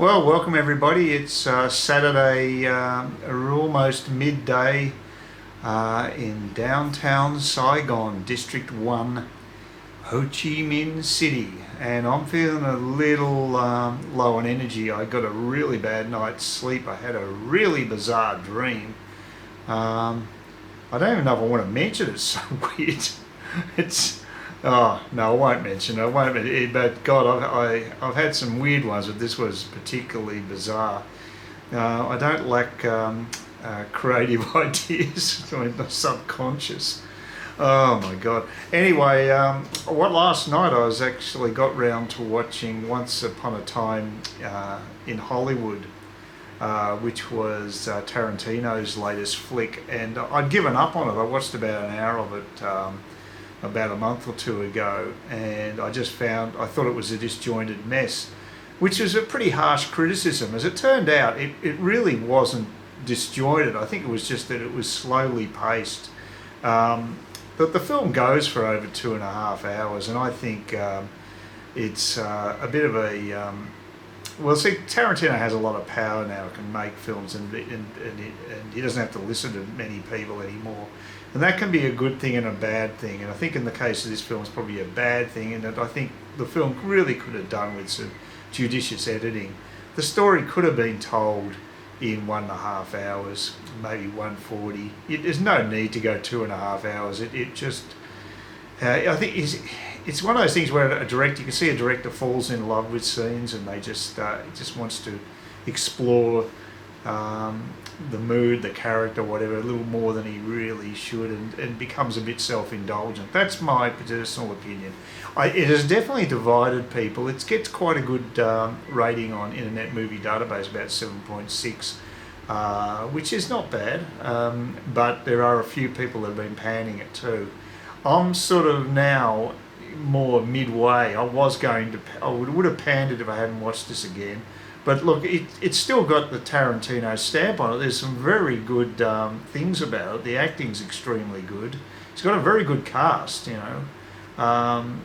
Well, welcome everybody. It's Saturday, almost midday in downtown Saigon, District 1, Ho Chi Minh City. And I'm feeling a little low on energy. I got a really bad night's sleep. I had a really bizarre dream. I don't even know if I want to mention it. It's so weird. Oh, no, I won't mention it. But God, I've had some weird ones, but this was particularly bizarre. I don't lack creative ideas, I mean, the subconscious. Oh my God. Anyway, last night I was actually got round to watching Once Upon a Time in Hollywood, which was Tarantino's latest flick, and I'd given up on it. I watched about an hour of it about a month or two ago, and I thought it was a disjointed mess, which was a pretty harsh criticism. As it turned out, it really wasn't disjointed. I think it was just that it was slowly paced. But the film goes for over 2.5 hours, and I think it's a bit of a... well, see, Tarantino has a lot of power now, can make films, and he doesn't have to listen to many people anymore. And that can be a good thing and a bad thing. And I think in the case of this film, it's probably a bad thing, in that I think the film really could have done with some judicious editing. The story could have been told in 1.5 hours, maybe 1:40. There's no need to go 2.5 hours. I think it's one of those things where you can see a director falls in love with scenes, and they just wants to explore the mood, the character, whatever, a little more than he really should, and becomes a bit self-indulgent. That's my personal opinion. It has definitely divided people. It gets quite a good rating on Internet Movie Database, about 7.6, which is not bad, but there are a few people that have been panning it too. I'm sort of now more midway. I would have panned it if I hadn't watched this again. But look, it's still got the Tarantino stamp on it. There's some very good things about it. The acting's extremely good. It's got a very good cast, you know.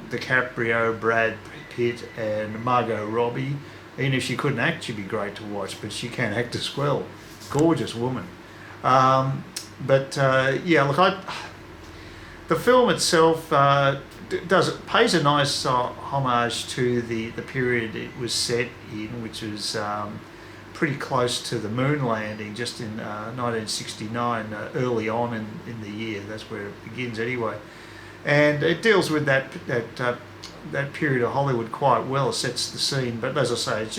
DiCaprio, Brad Pitt, and Margot Robbie. Even if she couldn't act, she'd be great to watch, but she can act as well. Gorgeous woman. Yeah, look, the film itself pays a nice homage to the period it was set in, which was pretty close to the moon landing, just in 1969, early on in the year. That's where it begins anyway, and it deals with that period of Hollywood quite well. It sets the scene, but as I say, it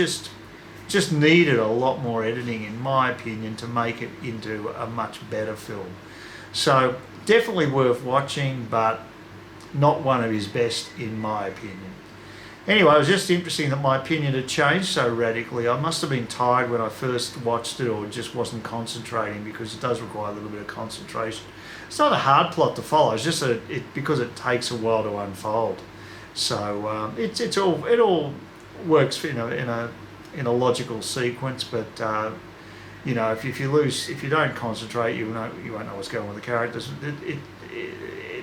just needed a lot more editing, in my opinion, to make it into a much better film. So definitely worth watching, but not one of his best, in my opinion. Anyway, it was just interesting that my opinion had changed so radically. I must have been tired when I first watched it, or just wasn't concentrating, because it does require a little bit of concentration. It's not a hard plot to follow. It's just because it takes a while to unfold. So it all works in a logical sequence, but you know, if you don't concentrate, you won't know what's going on with the characters.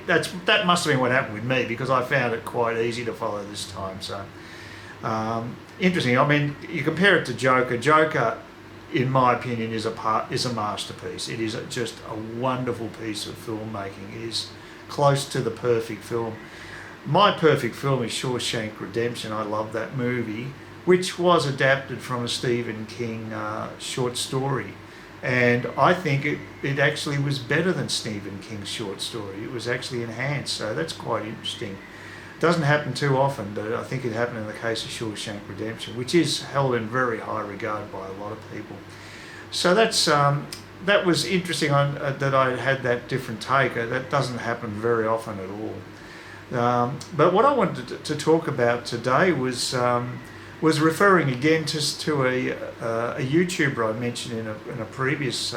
That must have been what happened with me, because I found it quite easy to follow this time. So interesting. I mean, you compare it to Joker. Joker, in my opinion, is a masterpiece. It is just a wonderful piece of filmmaking. It is close to the perfect film. My perfect film is Shawshank Redemption. I love that movie, which was adapted from a Stephen King short story. And I think it actually was better than Stephen King's short story. It was actually enhanced, so that's quite interesting. It doesn't happen too often, but I think it happened in the case of Shawshank Redemption, which is held in very high regard by a lot of people. So that was interesting that I had that different take. That doesn't happen very often at all. But what I wanted to talk about today was referring again just to a YouTuber I mentioned in a previous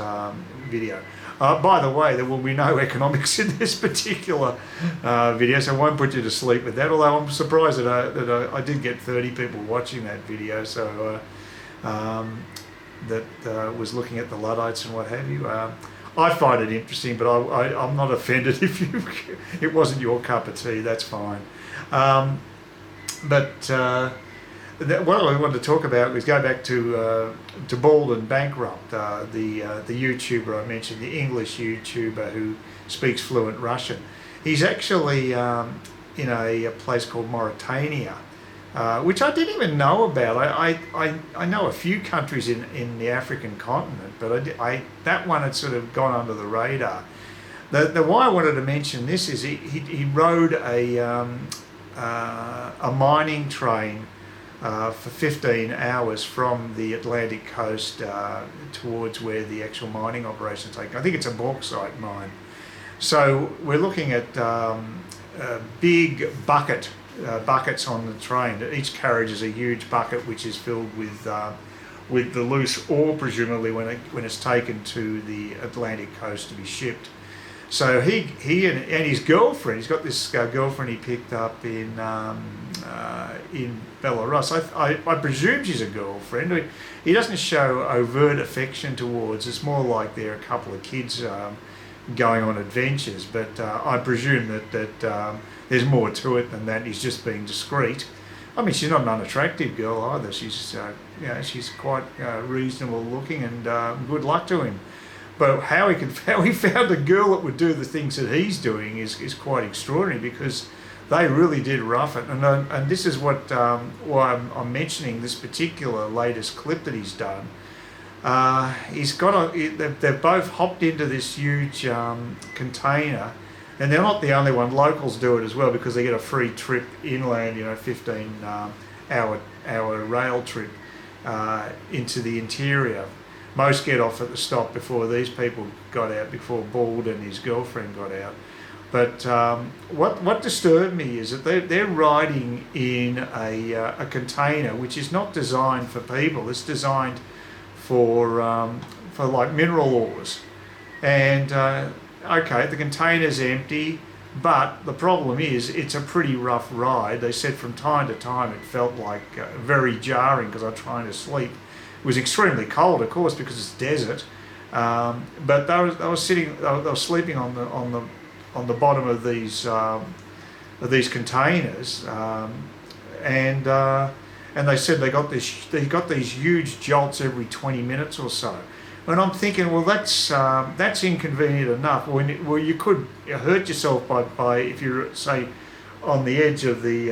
video. By the way, there will be no economics in this particular video, so I won't put you to sleep with that, although I'm surprised that I did get 30 people watching that video, so that was looking at the Luddites and what have you. I find it interesting, but I'm not offended if it wasn't your cup of tea, that's fine. what I wanted to talk about was go back to Bald and Bankrupt, the YouTuber I mentioned, the English YouTuber who speaks fluent Russian. He's actually in a place called Mauritania, which I didn't even know about. I know a few countries in the African continent, but that one had sort of gone under the radar. The why I wanted to mention this is he rode a mining train for 15 hours from the Atlantic coast towards where the actual mining operations take. I think it's a bauxite mine. So we're looking at big buckets on the train. Each carriage is a huge bucket which is filled with the loose ore, presumably when it's taken to the Atlantic coast to be shipped. So he and his girlfriend, he's got this girlfriend he picked up in Belarus. I presume she's a girlfriend. He doesn't show overt affection towards. It's more like they're a couple of kids going on adventures. But I presume that there's more to it than that. He's just being discreet. I mean, she's not an unattractive girl either. She's she's quite reasonable looking, and good luck to him. But how he found a girl that would do the things that he's doing is quite extraordinary, because they really did rough it. And this is why I'm mentioning this particular latest clip that he's done. They've both hopped into this huge container, and they're not the only one. Locals do it as well because they get a free trip inland, 15-hour rail trip into the interior. Most get off at the stop before these people got out, before Bald and his girlfriend got out. But what disturbed me is that they're riding in a container which is not designed for people. It's designed for like mineral ores. And okay, the container's empty, but the problem is it's a pretty rough ride. They said from time to time it felt like very jarring because I'm trying to sleep. It was extremely cold, of course, because it's desert. But they were sleeping on the bottom of these containers, and they said they got these huge jolts every 20 minutes or so. And I'm thinking, well, that's inconvenient enough. Well, you could hurt yourself by if you're, say, on the edge of the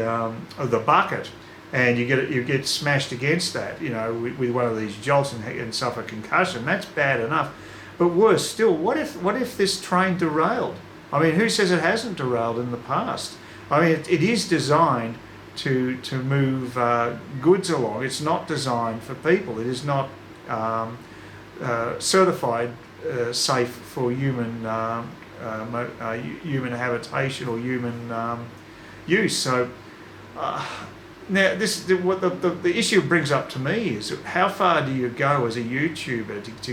bucket, and you get smashed against that, with one of these jolts and suffer concussion. That's bad enough. But worse still, what if this train derailed? I mean, who says it hasn't derailed in the past? I mean, it is designed to move goods along. It's not designed for people. It is not certified safe for human habitation or human use. So. Now, what the issue brings up to me is how far do you go as a YouTuber to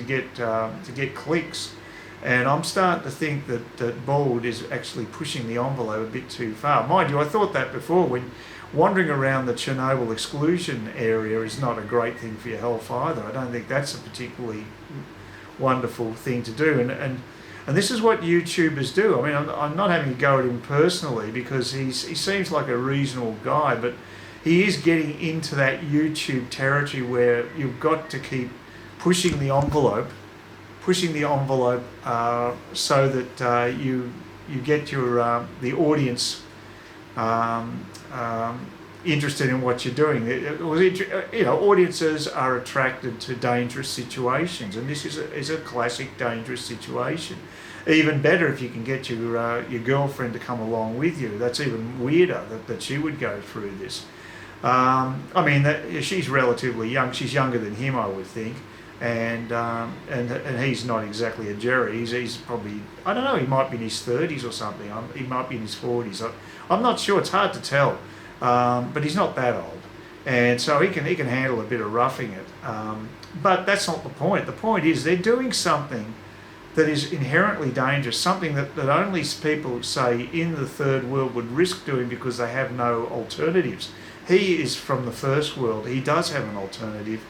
get clicks? And I'm starting to think that Bald is actually pushing the envelope a bit too far. Mind you, I thought that before. When wandering around the Chernobyl exclusion area is not a great thing for your health either. I don't think that's a particularly wonderful thing to do. And this is what YouTubers do. I mean, I'm not having a go at him personally because he seems like a reasonable guy, but he is getting into that YouTube territory where you've got to keep pushing the envelope so that you get your the audience interested in what you're doing. Audiences are attracted to dangerous situations, and this is a classic dangerous situation. Even better if you can get your girlfriend to come along with you. That's even weirder that she would go through this. I mean, she's relatively young. She's younger than him, I would think, and he's not exactly a Jerry. He's probably, I don't know, he might be in his 30s or something. He might be in his 40s. I'm not sure. It's hard to tell, but he's not that old, and so he can handle a bit of roughing it. But that's not the point. The point is they're doing something that is inherently dangerous, something that only people, say, in the third world would risk doing because they have no alternatives. He is from the first world. He does have an alternative,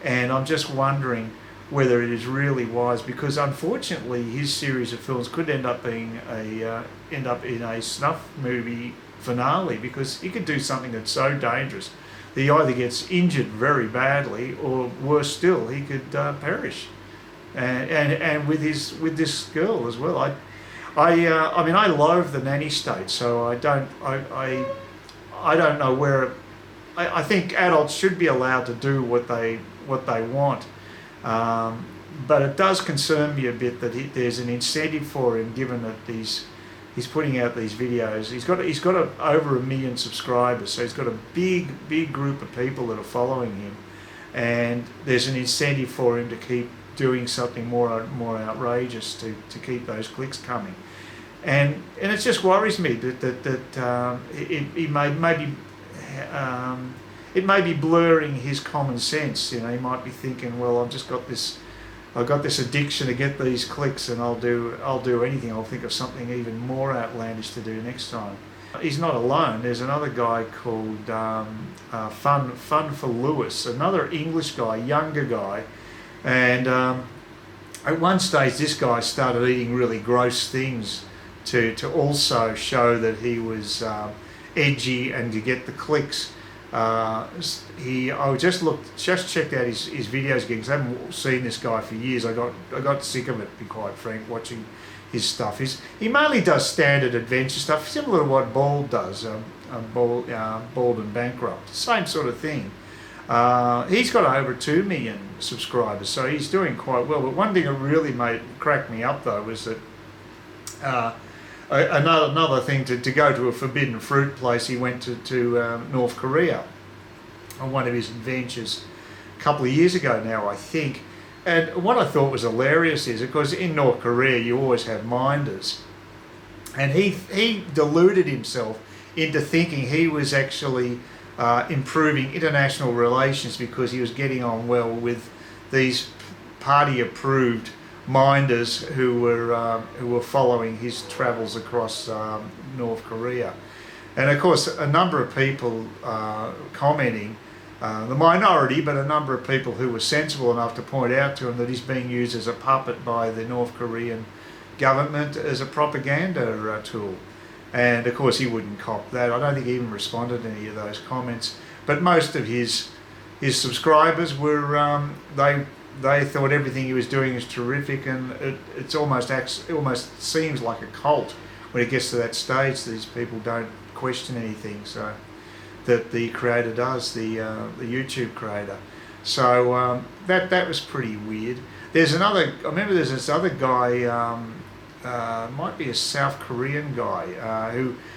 and I'm just wondering whether it is really wise, because unfortunately his series of films could end up in a snuff movie finale, because he could do something that's so dangerous he either gets injured very badly, or worse still, he could perish. And with this girl as well. I mean, I loathe the nanny state, so I don't know where. I think adults should be allowed to do what they want, but it does concern me a bit that there's an incentive for him, given that he's putting out these videos. He's got over 1 million subscribers, so he's got a big group of people that are following him, and there's an incentive for him to keep doing something more outrageous to keep those clicks coming, and it just worries me that it may be blurring his common sense. You know, he might be thinking, well, I've got this addiction to get these clicks, and I'll do anything. I'll think of something even more outlandish to do next time. He's not alone. There's another guy called Fun for Lewis, another English guy, younger guy. And at one stage, this guy started eating really gross things to also show that he was edgy and to get the clicks. I just checked out his videos again, because I haven't seen this guy for years. I got sick of it, to be quite frank, watching his stuff. He mainly does standard adventure stuff, similar to what Bald does, Bald and Bankrupt, same sort of thing. He's got over 2 million subscribers, so he's doing quite well. But one thing that really cracked me up, though, was that another thing, to go to a forbidden fruit place. He went to North Korea on one of his adventures a couple of years ago now, I think. And what I thought was hilarious is, of course, in North Korea you always have minders, and he deluded himself into thinking he was actually improving international relations because he was getting on well with these party-approved minders who were following his travels across North Korea. And of course, a number of people commenting, the minority, but a number of people who were sensible enough to point out to him that he's being used as a puppet by the North Korean government as a propaganda tool. And of course he wouldn't cop that. I don't think he even responded to any of those comments. But most of his subscribers were, they thought everything he was doing is terrific, and it almost seems like a cult when it gets to that stage. These people don't question anything, so that the creator does, the YouTube creator. So that was pretty weird. I remember there's this other guy, might be a South Korean guy,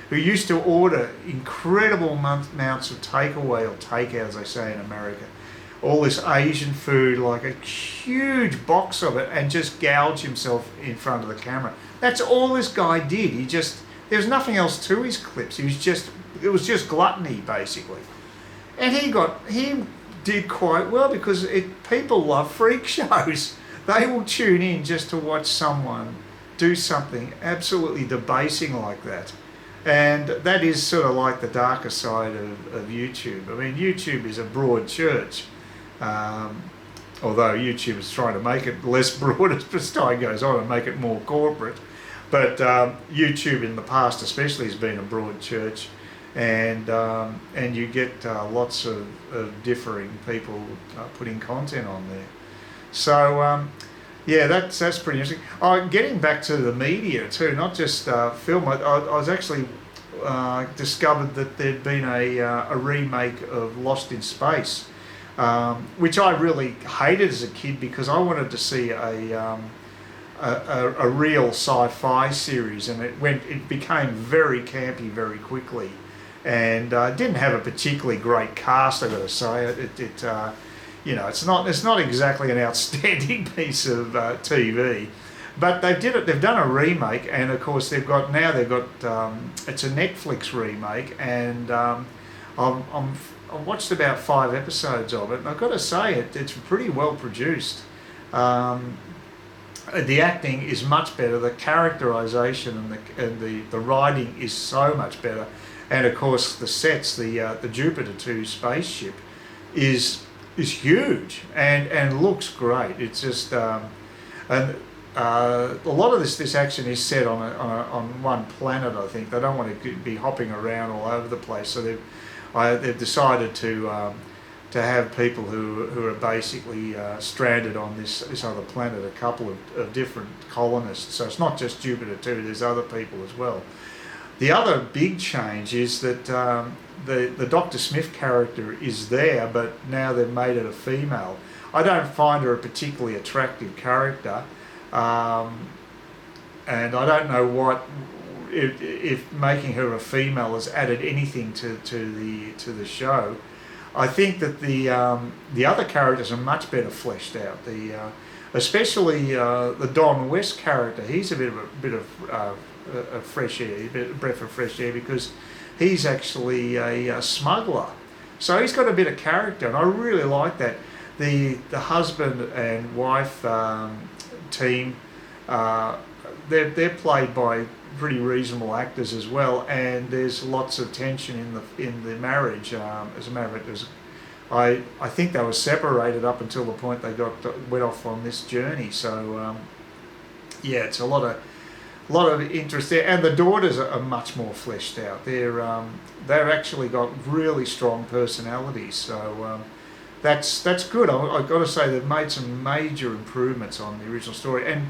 who used to order incredible amounts of takeaway, or takeout as they say in America, all this Asian food, like a huge box of it, and just gouge himself in front of the camera. That's all this guy did. There was nothing else to his clips. It was just gluttony, basically. And he did quite well, because people love freak shows. They will tune in just to watch someone do something absolutely debasing like that. And that is sort of like the darker side of YouTube. I mean, YouTube is a broad church, although YouTube is trying to make it less broad as time goes on and make it more corporate. But YouTube in the past especially has been a broad church, and you get lots of differing people putting content on there. So yeah, that's pretty interesting. Getting back to the media too, not just film. I was actually discovered that there'd been a remake of Lost in Space, which I really hated as a kid, because I wanted to see a real sci-fi series, and it became very campy very quickly, and didn't have a particularly great cast, I've got to say. You know, it's not exactly an outstanding piece of TV, but they've done a remake, and of course they've got it's a Netflix remake, and I've watched about 5 episodes of it, and I've got to say it's pretty well produced. The acting is much better, the characterization and the writing is so much better, and of course the sets, the Jupiter 2 spaceship is huge and looks great. It's just and a lot of this action is set on one planet. I think they don't want to be hopping around all over the place, so they've decided to have people who are basically stranded on this other planet, a couple of different colonists. So it's not just Jupiter 2, there's other people as well. The other big change is that the Dr. Smith character is there, but now they've made it a female. I don't find her a particularly attractive character, and I don't know if making her a female has added anything to the show. I think that the other characters are much better fleshed out. Especially the Don West character. He's a bit of fresh air, a breath of fresh air, because he's actually a smuggler. So he's got a bit of character, and I really like that. The husband and wife team, they're played by pretty reasonable actors as well, and there's lots of tension in the marriage. As a matter of fact, I think they were separated up until the point they went off on this journey. So yeah, it's a lot of interest there, and the daughters are much more fleshed out. They've actually got really strong personalities. So that's good. I've got to say they've made some major improvements on the original story, and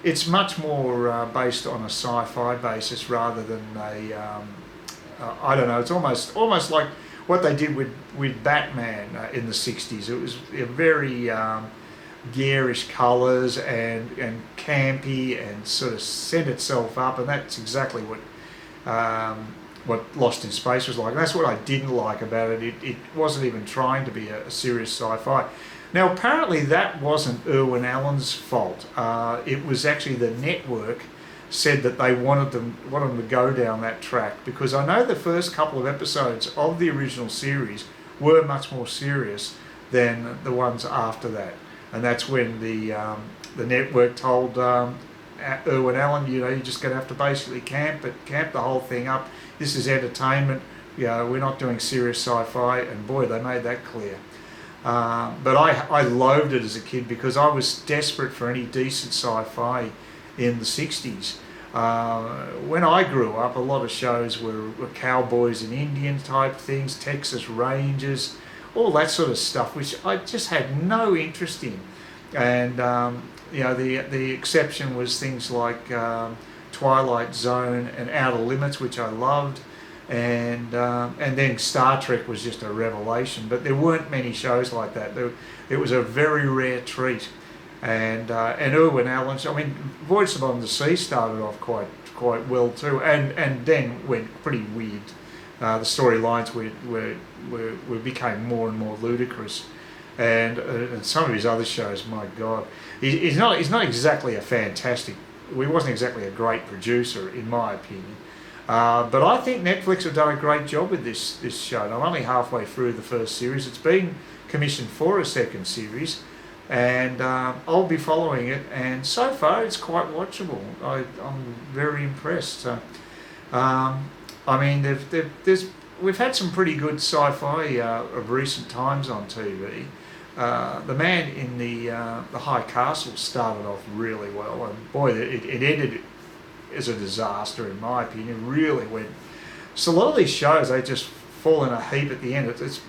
it's much more based on a sci-fi basis rather than I don't know. It's almost like what they did with Batman in the 60s. It was a very garish colours and campy, and sort of set itself up, and that's exactly what Lost in Space was like. And that's what I didn't like about it. It wasn't even trying to be a serious sci-fi. Now, apparently that wasn't Irwin Allen's fault. It was actually the network said that they wanted them to go down that track, because I know the first couple of episodes of the original series were much more serious than the ones after that. And that's when the network told Irwin Allen, you're just going to have to basically camp the whole thing up. This is entertainment. We're not doing serious sci-fi. And boy, they made that clear. But I loathed it as a kid, because I was desperate for any decent sci-fi in the 60s. When I grew up, a lot of shows were cowboys and Indian type things, Texas Rangers, all that sort of stuff, which I just had no interest in. And the exception was things like Twilight Zone and Outer Limits, which I loved. And then Star Trek was just a revelation, but there weren't many shows like that. It was a very rare treat, and Irwin Allen. I mean, Voyage Beyond the Sea started off quite well too, and then went pretty weird. The storylines became more and more ludicrous, and some of his other shows, my God, he's not exactly a fantastic. He wasn't exactly a great producer, in my opinion. But I think Netflix have done a great job with this show. And I'm only halfway through the first series. It's been commissioned for a second series, and I'll be following it. And so far, it's quite watchable. I'm very impressed. I mean, we've had some pretty good sci-fi of recent times on TV. The Man in the High Castle started off really well, and boy, it ended is a disaster, in my opinion. Really went. So a lot of these shows, they just fall in a heap at the end. It's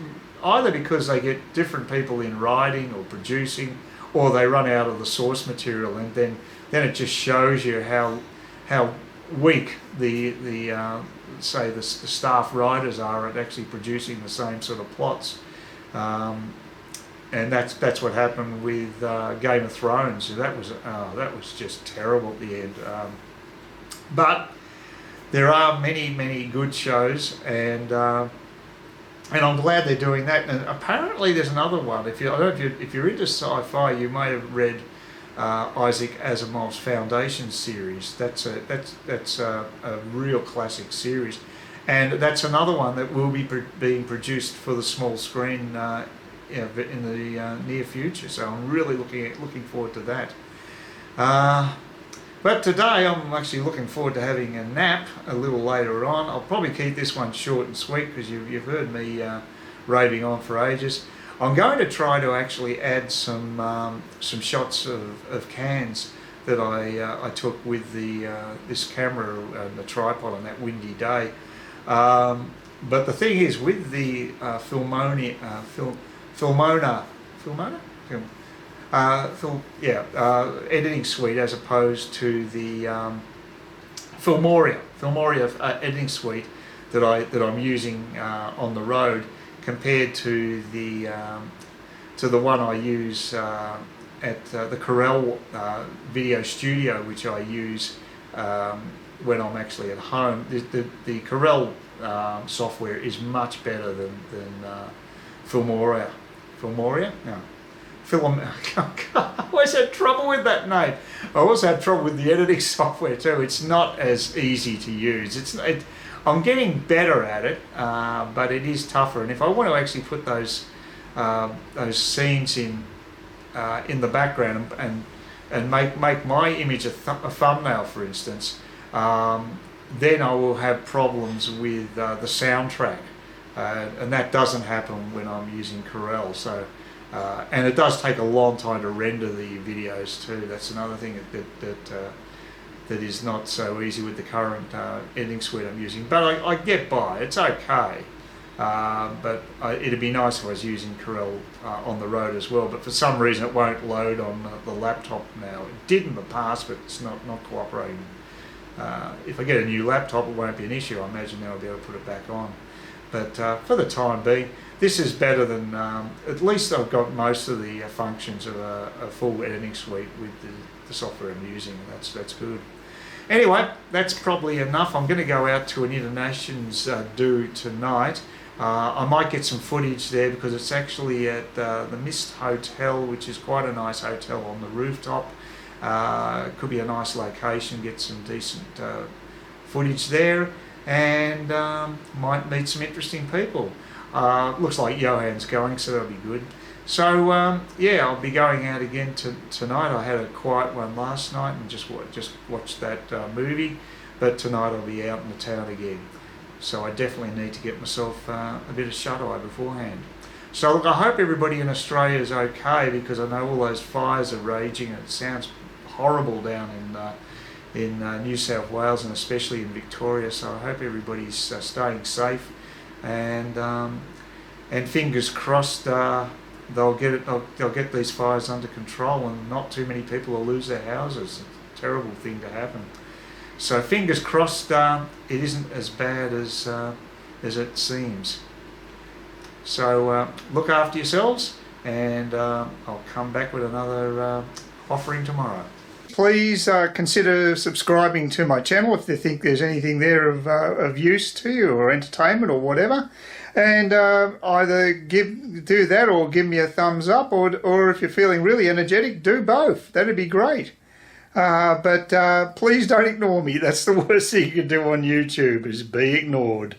either because they get different people in writing or producing, or they run out of the source material, and then it just shows you how weak the staff writers are at actually producing the same sort of plots. And that's what happened with Game of Thrones. That was just terrible at the end. But there are many good shows, and I'm glad they're doing that. And apparently there's another one. If you're into sci-fi, you may have read Isaac Asimov's Foundation series. That's a real classic series, and that's another one that will be being produced for the small screen in the near future. So I'm really looking forward to that. But today I'm actually looking forward to having a nap a little later on. I'll probably keep this one short and sweet, because you've heard me raving on for ages. I'm going to try to actually add some shots of cans that I took with this camera and the tripod on that windy day. But the thing is, with the Filmona, Film, editing suite, as opposed to the Filmoria editing suite that I'm using on the road, compared to the one I use at the Corel video studio, which I use when I'm actually at home. The Corel software is much better than Filmoria. Filmoria? No. I always had trouble with that name. I also had trouble with the editing software too. It's not as easy to use. I'm getting better at it, but it is tougher. And if I want to actually put those scenes in the background and make my image a thumbnail, for instance, then I will have problems with the soundtrack, and that doesn't happen when I'm using Corel. So, and it does take a long time to render the videos too. That's another thing that is not so easy with the current editing suite I'm using. But I get by. It's okay. But it'd be nice if I was using Corel on the road as well. But for some reason, it won't load on the laptop now. It did in the past, but it's not cooperating. If I get a new laptop, it won't be an issue. I imagine now I'll be able to put it back on. But for the time being, this is better than, at least I've got most of the functions of a full editing suite with the software I'm using. That's good. Anyway, that's probably enough. I'm going to go out to an Internations do tonight. I might get some footage there because it's actually at the Mist Hotel, which is quite a nice hotel on the rooftop. It could be a nice location, get some decent footage there, and might meet some interesting people. Looks like Johann's going, so that'll be good. So yeah, I'll be going out again tonight. I had a quiet one last night and just watched that movie, but tonight I'll be out in the town again. So I definitely need to get myself a bit of shut-eye beforehand. So look, I hope everybody in Australia is okay, because I know all those fires are raging and it sounds horrible down in New South Wales and especially in Victoria. So I hope everybody's staying safe, and fingers crossed they'll get these fires under control and not too many people will lose their houses. It's a terrible thing to happen. So fingers crossed it isn't as bad as it seems. So look after yourselves, and I'll come back with another offering tomorrow. Please consider subscribing to my channel if you think there's anything there of use to you, or entertainment or whatever. And either do that or give me a thumbs up, or if you're feeling really energetic, do both. That'd be great. But please don't ignore me. That's the worst thing you can do on YouTube, is be ignored.